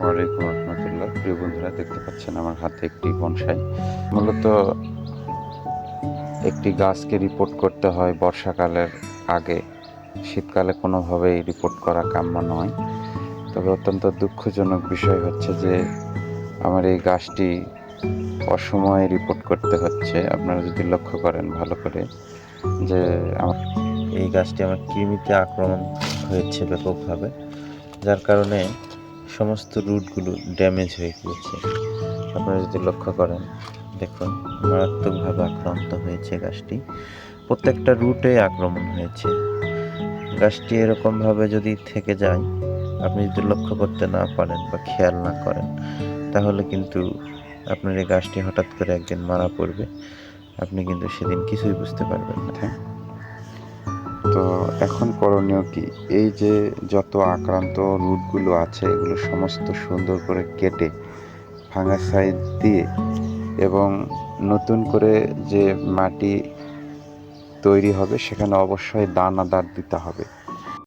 ওয়ালাইকুম রহমতুল্লাহ। প্রিয় বন্ধুরা, দেখতে পাচ্ছেন আমার হাতে একটি বনসাই। মূলত একটি গাছকে রিপোর্ট করতে হয় বর্ষাকালের আগে, শীতকালে কোনোভাবেই রিপোর্ট করা কাম্য নয়। তবে অত্যন্ত দুঃখজনক বিষয় হচ্ছে যে আমার এই গাছটি অসময়ে রিপোর্ট করতে হচ্ছে। আপনারা যদি লক্ষ্য করেন ভালো করে যে আমার এই গাছটি আমার কৃমিতে আক্রমণ হয়েছে ব্যাপকভাবে, যার কারণে সমস্ত রুটগুলো ড্যামেজ হয়ে গিয়েছে। আপনারা যদি লক্ষ্য করেন, দেখুন মারাত্মকভাবে আক্রান্ত হয়েছে গাছটি। প্রত্যেকটা রুটে আক্রমণ হয়েছে। গাছটি এরকমভাবে যদি থেকে যায়, আপনি যদি লক্ষ্য করতে না পারেন বা খেয়াল না করেন, তাহলে কিন্তু আপনার এই গাছটি হঠাৎ করে একদিন মারা পড়বে। আপনি কিন্তু সেদিন কিছুই বুঝতে পারবেন না। তো এখন করণীয় কি? এই যে যত আক্রান্ত রুটগুলো আছে এগুলো সমস্ত সুন্দর করে কেটে ফাঙ্গাসাইড দিয়ে এবং নতুন করে যে মাটি তৈরি হবে সেখানে অবশ্যই দানাদার দিতে হবে।